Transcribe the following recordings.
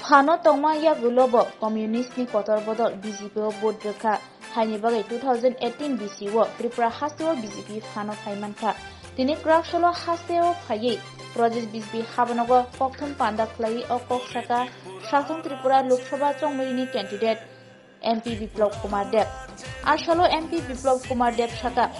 Fano tongma ya gulobo communist ni kotor bodol BJP o bot rekha haini bagai 2018 BC wo Tripura hasteo BJP fano phaimanka tini kraksolo hasteo phaiye Pradesh BJP habanogo kokthum panda khlai o koksaka Shaktong Tripura Lok Sabha chongmuni candidate MP Biplab Kumar Deb Ashalo MP Biplab Kumar Deb shaka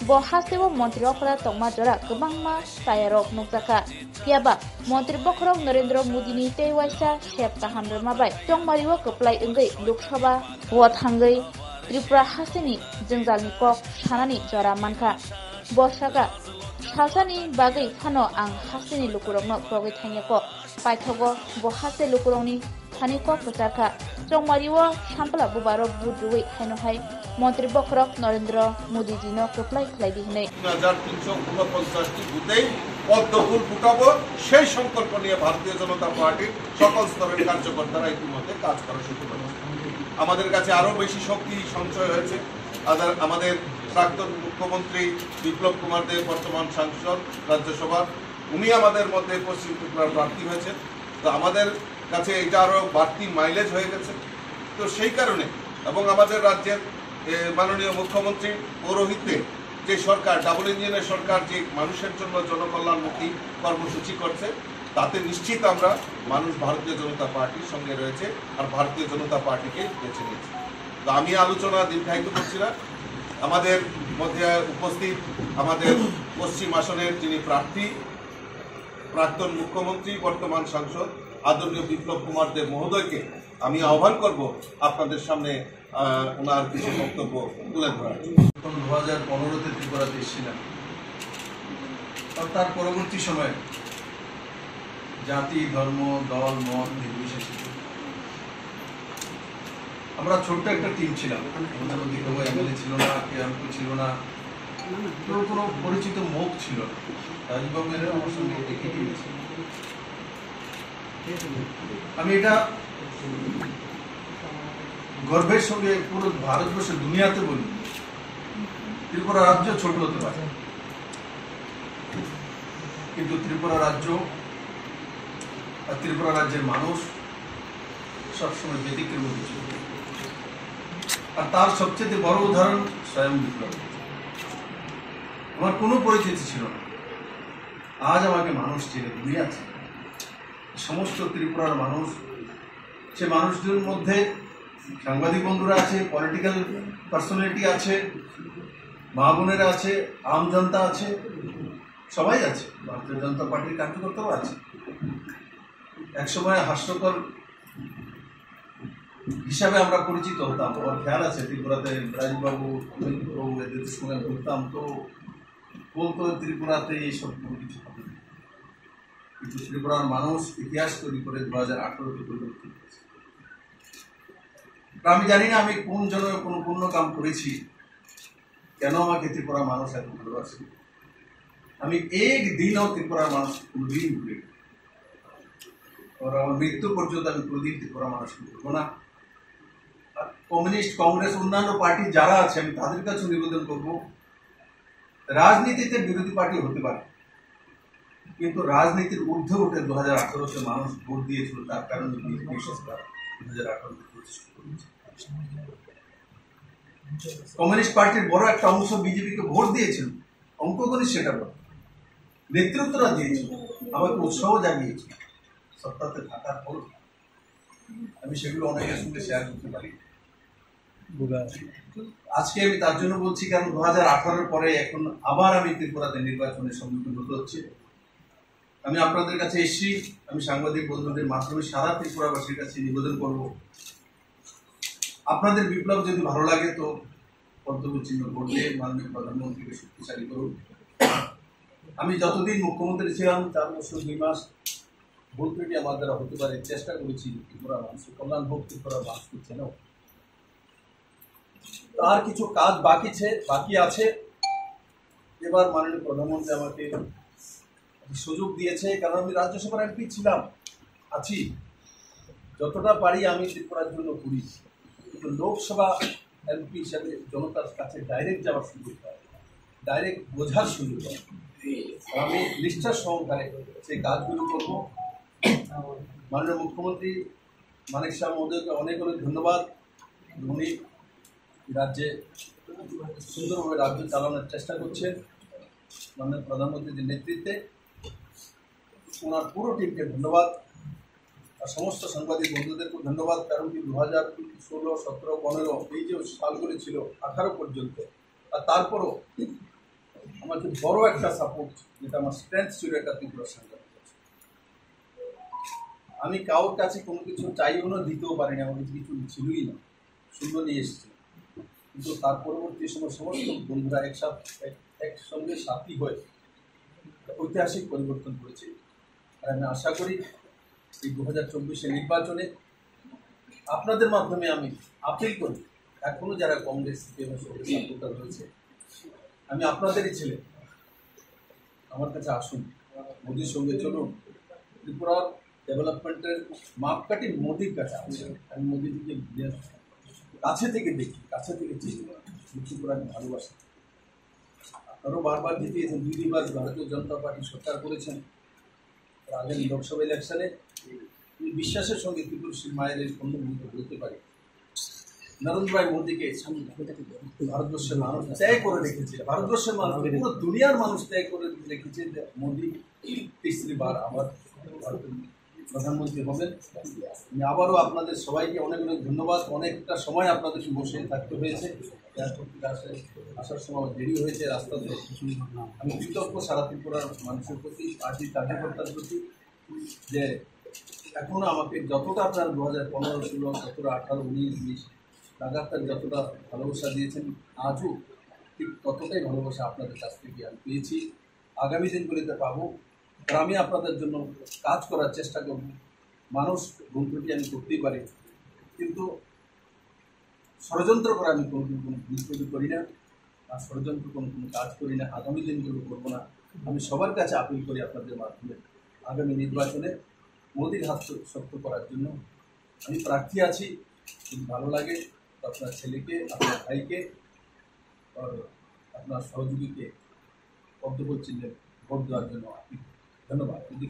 bo hasteo montri okra tongma jora kebangma tayarok nukjaka Piaba Montri Bokrok Narendra Modi ni teiwaisa shep tahamre mabai chongmariwa keplai engai Lok Sabha wo thangai Tripura hasteni jengjalni kok sanani jora manka bo shaka Salsani bagai fano ang hasteni lukurokno progai thanyako paithogo bo haste lukurokni thani kok pacharka chongmariwa sampla bubaro budruwi haino hai মন্ত্রী বখরক নরেন্দ্র মোদি জি কেপ্লাই খাইবি হনে 3349টি বুথেই পদ্মফুল ফুটাবো সেই সংকল্প নিয়ে ভারতীয় জনতা পার্টির সকল স্তরের কার্যকর্তারা ইতিমধ্যে কাজ করা শুরু করেছে আমাদের কাছে আরো বেশি শক্তি সঞ্চয় হয়েছে আমাদের প্রাক্তন মুখ্যমন্ত্রী বিপ্লব কুমার দেব বর্তমান সাংসদ রাজ্যসভার উনি আমাদের মধ্যে পশ্চিম ত্রিপুরার প্রার্থী হয়েছে তো আমাদের কাছে এটা আরো বাড়তি মাইলেজ হয়ে গেছে তো সেই কারণে এবং আমাদের রাজ্যের মাননীয় মুখ্যমন্ত্রী পৌরোহিত্যে যে সরকার ডাবল ইঞ্জিনের সরকার যে মানুষের জন্য জনকল্যাণমুখী কর্মসূচি করছে তাতে নিশ্চিত আমরা মানুষ ভারতীয় জনতা পার্টির সঙ্গে রয়েছে আর ভারতীয় জনতা পার্টিকে বেছে নিয়েছে তো আমি আলোচনা দীর্ঘায়িত করছি না আমাদের মধ্যে উপস্থিত আমাদের পশ্চিম আসনের যিনি প্রার্থী প্রাক্তন মুখ্যমন্ত্রী বর্তমান সাংসদ আদরণীয় বিপ্লব কুমার দেব মহোদয়কে আমি আহ্বান করব আপনাদের সামনে ওনার কিছু বক্তব্য তুলে ধরার 2015-তে ত্রিপুরাতে এসেছিলাম তার পরবর্তী সময়ে জাতি ধর্ম দল মত নির্বিশেষে আমরা ছোট্ট একটা টিম ছিলাম আমাদের মধ্যে কেউ এমএলএ ছিল না কেউ ছিল না কেউ কোনো পরিচিত মুখ ছিল রাজবাবুর আমার সঙ্গে দেখে গিয়েছি আমি এটা গর্বের সঙ্গে পুরো ভারতবর্ষের দুনিয়াতে বলি ত্রিপুরা রাজ্য ছোট হতে পারে কিন্তু ত্রিপুরা রাজ্য আর ত্রিপুরা রাজ্যের মানুষ সবসময় ব্যতিক্রমী ছিল আর তার সবচেয়ে বড় উদাহরণ স্বয়ং বিপ্লব আমার কোনো পরিচিতি ছিল না আজ আমাকে মানুষ চেনে দুনিয়া চেনে সমস্ত ত্রিপুরার মানুষ সে মানুষদের মধ্যে সাংবাদিক বন্ধুরা আছে পলিটিক্যাল পার্সোনালিটি আছে মা বোনেরা আছে আম জনতা আছে সবাই আছে ভারতীয় জনতা পার্টির কার্যকর্তাও আছে একসময় হাস্যকর হিসাবে আমরা পরিচিত হতাম আমার খেয়াল আছে ত্রিপুরাতে রাজবাবু এদের সঙ্গে ঘুরতাম তো বলতো ত্রিপুরাতে এইসব কোনো কিছু হবে না কিন্তু ত্রিপুরার মানুষ ইতিহাস তৈরি করে 2018-তে পরিবর্তন করেছে আমি জানি না আমি কোন জন্য কোনো পূর্ণ কাম করেছি কেন আমাকে ত্রিপুরা মানুষ এত ভালোবাসে আমি একদিনও ত্রিপুরার মানুষ কোনোদিন ভুলি আমার মৃত্যু পর্যন্ত আমি কোনোদিন ত্রিপুরা মানুষকে ভুলবো না আর কমিউনিস্ট কংগ্রেস অন্যান্য পার্টি যারা আছে আমি তাদের কাছে নিবেদন করবো রাজনীতিতে বিরোধী পার্টি হতে পারে কিন্তু রাজনীতির ঊর্ধ্বে উঠে 2018-তে মানুষ ভোট দিয়েছিল তার কারণে বিজেপি সরকার 2018-তে প্রতিষ্ঠা করেছে কমিউনিস্ট পার্টির বড় একটা অংশ বিজেপিকে ভোট দিয়েছিল অঙ্কগণিত সেটা বড় নেতৃত্বরা দিয়েছিল আমাকে উৎসাহ জাগিয়েছিল সত্তাতে থাকার পর আমি সেগুলো অনেকের সঙ্গে শেয়ার করতে পারি আজকে আমি তার জন্য বলছি কারণ 2018-এর পরে এখন আবার আমি ত্রিপুরাতে নির্বাচনের সম্মুখীন হতে হচ্ছে আমি আপনাদের কাছে এসেছি আমি সাংবাদিক বন্ধুদের মাধ্যমে সারা ত্রিপুরাবাসীর কাছে নিবেদন করব আপনাদের বিপ্লব যদি ভালো লাগে তো পদ্মফুল চিহ্ন ভোট দিয়ে মাননীয় প্রধানমন্ত্রীকে শক্তিশালী করুন আমি যতদিন মুখ্যমন্ত্রী ছিলাম 4 বছর 2 মাস ভুল ত্রুটি আমার দ্বারা হতে পারে চেষ্টা করেছি ত্রিপুরা মানুষের কল্যাণ হোক ত্রিপুরা মানুষকে চেনেও তার কিছু কাজ বাকি আছে এবার মাননীয় প্রধানমন্ত্রী আমাকে সুযোগ দিয়েছে কারণ আমি রাজ্যসভার এমপি ছিলাম আছি যতটা পারি আমি ত্রিপুরার জন্য করি কিন্তু লোকসভা এমপি হিসাবে জনতার কাছে ডাইরেক্ট যাওয়ার সুযোগ পাই ডাইরেক্ট বোঝার সুযোগ পাই আমি নিষ্ঠার সহকারে সেই কাজগুলো করব মাননীয় মুখ্যমন্ত্রী মানিক শাহ মহোদয়কে অনেক অনেক ধন্যবাদ। উনি রাজ্যে সুন্দরভাবে রাজ্য চালানোর চেষ্টা করছেন মাননীয় প্রধানমন্ত্রীর নেতৃত্বে। ওনার পুরো টিমকে ধন্যবাদ, আর সমস্ত সাংবাদিক বন্ধুদেরকে ধন্যবাদ। কারণ কি 2016, 17, 15 এই যে সালগুলি ছিল 18 পর্যন্ত, আর তারপরও আমাকে বড় একটা সাপোর্ট, যেটা আমার স্ট্রেংথ ছিল, একটা ত্রিপুরা সাংবাদিক। আমি কারোর কাছে কোনো কিছু চাইও না, দিতেও পারিনি, আমার কিছু ছিলই না, শূন্য নিয়ে এসেছি। কিন্তু তার পরবর্তী সময় সমস্ত বন্ধুরা একসঙ্গে সাথী হয়ে ঐতিহাসিক পরিবর্তন করেছে। আর আমি আশা করি এই 2024 নির্বাচনে আপনাদের মাধ্যমে আমি আপিল করি, এখনো যারা কংগ্রেস সাপোর্টার রয়েছে, আমি আপনাদেরই ছেলে, আমার কাছে আসুন, মোদির সঙ্গে চলুন। ত্রিপুরার ডেভেলপমেন্টের মাপকাঠি মোদির কাছে আছে। আমি মোদিজিকে কাছে থেকে দেখি, কাছে থেকে চিনি, ত্রিপুরা আমি ভালোবাসি। আপনারাও বারবার জিতিয়েছেন, 2বার ভারতীয় জনতা পার্টি সরকার করেছেন। আগামী লোকসভা ইলেকশনে বিশ্বাসের সঙ্গে ত্রিপুরা মায়ের এই সম্মুখীন বলতে পারি, নরেন্দ্র ভাই মোদীকে ভারতবর্ষের মানুষ ত্যাগ করে রেখেছে, ভারতবর্ষের মানুষ, পুরো দুনিয়ার মানুষ ত্যাগ করে রেখেছে যে মোদী 3বার আবার প্রধানমন্ত্রী হবেন। আমি আবারও আপনাদের সবাইকে অনেক অনেক ধন্যবাদ। অনেকটা সময় আপনাদেরকে বসে থাকতে হয়েছে, আসার সময় দেরি হয়েছে রাস্তাতে। আমি কৃতজ্ঞ সারা ত্রিপুরার মানুষের প্রতি, পার্টির কার্যকর্তার প্রতি, যে এখনও আমাকে যতটা আপনার 2015, 16, 17, 18, 19, 20 লাগাতার যতটা ভালোবাসা দিয়েছেন, আজও ঠিক ততটাই ভালোবাসা আপনাদের কাছ থেকে আমি পেয়েছি, আগামী দিনগুলিতে পাবো। আর আমি আপনাদের জন্য কাজ করার চেষ্টা করব। মানুষ ভুল ত্রুটি আমি করতেই পারি, কিন্তু ষড়যন্ত্র করা আমি কোনো ভুল ত্রুটি করি না, আর ষড়যন্ত্র কোনো কাজ করি না, আগামী দিনগুলো করবো না। আমি সবার কাছে আপিল করি আপনাদের মাধ্যমে, আগামী নির্বাচনে মোদির হাত শক্ত করার জন্য আমি প্রার্থী আছি। যদি ভালো লাগে তো আপনার ছেলেকে, আপনার ভাইকে, আর আপনার সহযোগীকে পদ্ম চিহ্নে ভোট দেওয়ার জন্য ধন্যবাদ। যদি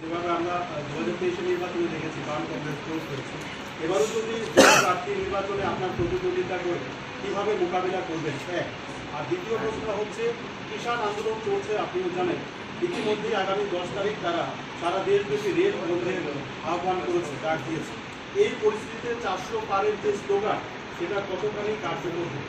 যেভাবে আমরা 2023 নির্বাচনে দেখেছি বাম কংগ্রেস ক্লোজ করেছে, এবারও যদি প্রার্থী নির্বাচনে আপনার প্রতিদ্বন্দ্বিতা করে কীভাবে মোকাবিলা করবেন, এক। আর দ্বিতীয় প্রশ্ন হচ্ছে, কিষাণ আন্দোলন চলছে, আপনিও জানেন, ইতিমধ্যেই আগামী 10 তারিখ তারা সারা দেশব্যাপী রেল বন্ধের আহ্বান করেছে, ডাক দিয়েছে। এই পরিস্থিতিতে 400 পারের যে স্লোগান, সেটা কতখানি কার্যকর হবে?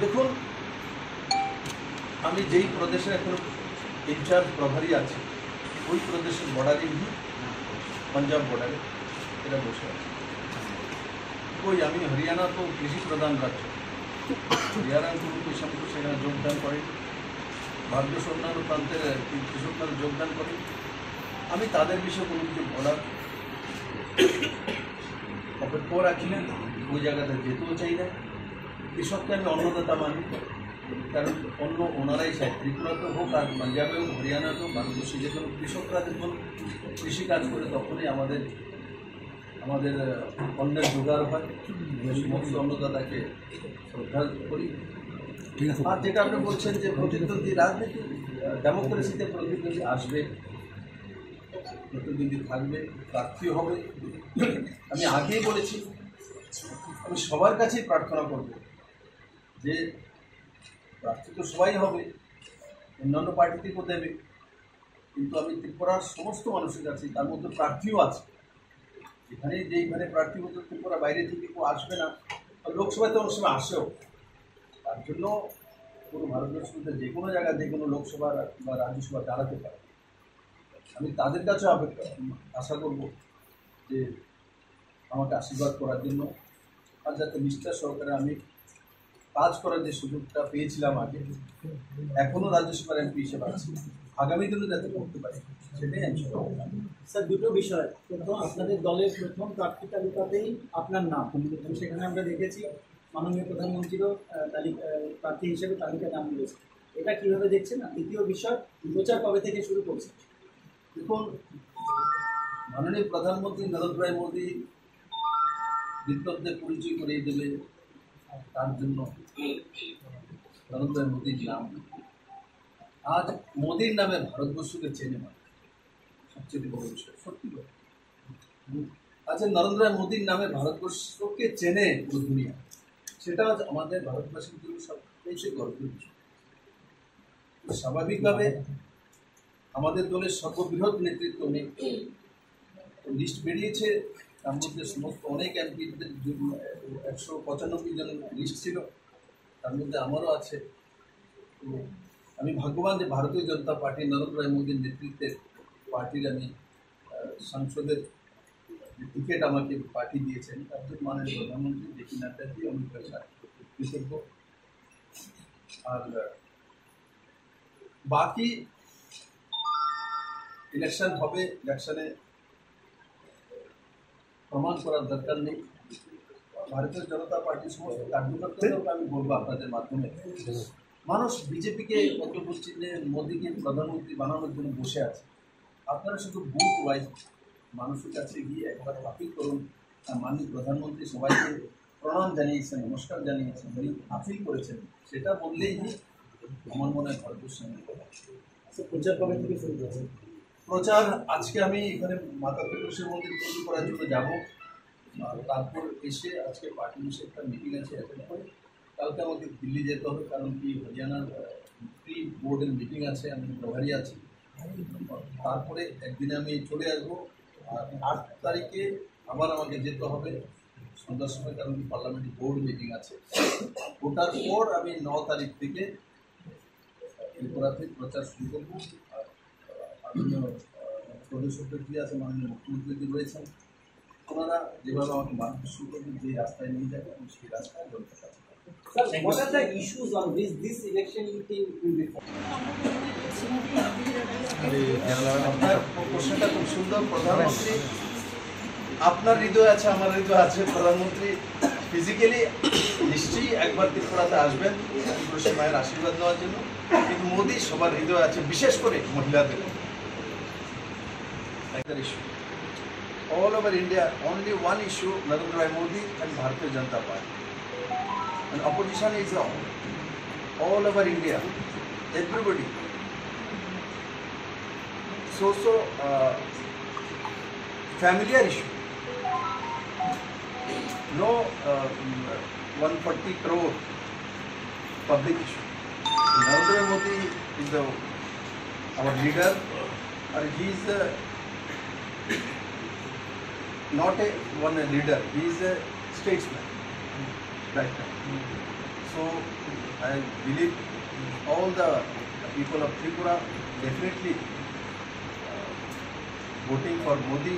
দেখুন, আমি যেই প্রদেশে এখন ইনচার্জ প্রভারী আছে, ওই প্রদেশের বর্ডারেই, পাঞ্জাব বর্ডারে এটা বসে আছে। ওই আমি হরিয়ানা তো কৃষি প্রধান রাজ্য, হরিয়ানার কোনো কৃষক সেখানে যোগদান করে, ভারতবর্ষ অন্যান্য প্রান্তের কৃষকরা যোগদান করে। আমি তাদের বিষয়ে কোনো কিছু বলার অপেক্ষা রাখি না, ওই জায়গাতে যেতেও চাই না। কৃষককে আমি অন্নদাতা মানি, কারণ অন্য ওনারাই চায়, ত্রিপুরাতে হোক আর পাঞ্জাবে হোক, হরিয়ানাতে হোক, ভারতবর্ষে যে কোনো কৃষকরা যখন কৃষিকাজ করে তখনই আমাদের অন্যের জোগাড় হয়। সমস্ত অন্নদাতাকে শ্রদ্ধা করি। আর যেটা আপনি বলছেন যে প্রতিদ্বন্দ্বী রাজনীতি, ডেমোক্রেসিতে প্রতিদ্বন্দ্বী আসবে, প্রতিদ্বন্দ্বী থাকবে, প্রার্থী হবে। আমি আগেই বলেছি, আমি সবার কাছেই প্রার্থনা করব যে প্রার্থী তো সবাই হবে, অন্যান্য পার্টি থেকেও দেবে, কিন্তু আমি ত্রিপুরার সমস্ত মানুষের কাছে, তার মধ্যে প্রার্থীও আছে, যেইখানে প্রার্থী হতো ত্রিপুরা বাইরে থেকে কেউ আসবে না, লোকসভাতে অনেক সময় আসেও। তার জন্য পুরো ভারতবর্ষের যে কোনো জায়গায় যে কোনো লোকসভা বা রাজ্যসভা দাঁড়াতে পারে। আমি তাদের কাছেও আশা করব যে আমাকে আশীর্বাদ করার জন্য, আর যাতে নিষ্ঠা সহকারে আমি কাজ করার যে সুযোগটা পেয়েছিলাম আগে, এখনও রাজ্যসভার এমপি হিসেবে আছি, আগামী দিনে যাতে করতে পারি, সেটাই আমি স্যার। দুটো বিষয়, প্রথম আপনাদের দলের প্রথম প্রার্থী তালিকাতেই আপনার নাম, সেখানে আমরা দেখেছি মাননীয় প্রধানমন্ত্রীরও প্রার্থী হিসেবে তালিকা নাম রয়েছে, এটা কীভাবে দেখছেন? আর দ্বিতীয় বিষয়, প্রচার কবে থেকে শুরু করছে? দেখুন, মাননীয় প্রধানমন্ত্রী নরেন্দ্র ভাই মোদী বিপ্লবদের পরিচয় করিয়ে দেবে, তার জন্য নরেন্দ্র ভাই মোদীর নাম। আজ মোদীর নামে ভারতবর্ষকে চেনে মানে সবচেয়ে বড় বিষয়। সত্যি কথা, আচ্ছা, নরেন্দ্র মোদীর নামে ভারতবর্ষকে চেনে পুরো দুনিয়া, সেটা আমাদের ভারতবাসীর জন্য সবচেয়ে গর্বের বিষয়। স্বাভাবিকভাবে আমাদের দলের সর্ববৃহৎ নেতৃত্ব নেই, লিস্ট বেরিয়েছে, তার মধ্যে সমস্ত অনেক এমপিদের 195 জন লিস্ট ছিল, তার মধ্যে আমারও আছে। তো আমি ভাগ্যবান যে ভারতীয় জনতা পার্টি নরেন্দ্র মোদীর নেতৃত্বের পার্টির আমি সংসদের টিকিট আমাকে পাঠিয়ে দিয়েছেন, তার জন্য মাননীয় প্রধানমন্ত্রী জেপি নাড্ডাজি অমিত শাহ কৃতজ্ঞ। আর বাকি ইলেকশন হবে, ইলেকশনে প্রমাণ করার দরকার নেই। ভারতীয় জনতা পার্টির সমস্ত কার্যকর্তাদেরকে আমি বলবো আপনাদের মাধ্যমে, মানুষ বিজেপিকে বক্তব্য চিহ্নে মোদীকে প্রধানমন্ত্রী বানানোর জন্য বসে আছে। আপনারা শুধু বুথ ওয়াইজ মানুষের কাছে গিয়ে একবার আপিল করুন। মাননীয় প্রধানমন্ত্রী সবাইকে প্রণাম জানিয়েছেন, নমস্কার জানিয়েছেন, উনি আপিল করেছেন, সেটা বললেই আমার মনে হয় ভারতবর্ষের প্রচার কবে থেকে শুরু করেছেন? প্রচার আজকে আমি এখানে মাতা পিতার মন্দির তৈরি করার জন্য যাবো, আর তারপর এসে আজকে পার্টি বসে একটা মিটিং আছে অ্যাটেন্ড করে, কালকে আমাকে দিল্লি যেতে হবে, কারণ কি হরিয়ানার প্রি বোর্ডের মিটিং আছে, আমি প্রভারী আছি। তারপরে একদিনে আমি চলে আসবো, আর 8 তারিখে আবার আমাকে যেতে হবে সন্ধ্যার সময়, কারণ কি পার্লামেন্টের বোর্ড মিটিং আছে। ওটার পর আমি 9 তারিখ থেকে ত্রিপুরাতে প্রচার শুরু করবো। আর মাননীয় প্রদেশ সভাপতি আছে, মাননীয় মুখ্যমন্ত্রী রয়েছেন, ওনারা যেভাবে আমাকে মার্গদর্শন করবেন, যে রাস্তায় নিয়ে যাবে আমি সেই রাস্তায় চলতে পারবো। Sir, what are the issues on which this election you think will be fought? আপনার প্রশ্নটা খুব সুন্দর। প্রধানমন্ত্রী, আপনার হৃদয় আছে, আমার হৃদয় আছে। প্রধানমন্ত্রী ফিজিক্যালি নিশ্চয়ই একবার ত্রিপুরাতে আসবেন ত্রিপুরা মায়ের আশীর্বাদ নেওয়ার জন্য, কিন্তু মোদী সবার হৃদয় আছে, বিশেষ করে মহিলাদের। Issue all over India, only one issue, Narendra Modi and Bharatiya Janata Party. And opposition is all over India, everybody. So familiar issue. No 140 crore public issue. Narendra Modi is our leader, and he is not one leader, he is a statesman. Right now. So I believe all the people of Tripura definitely voting for Modi.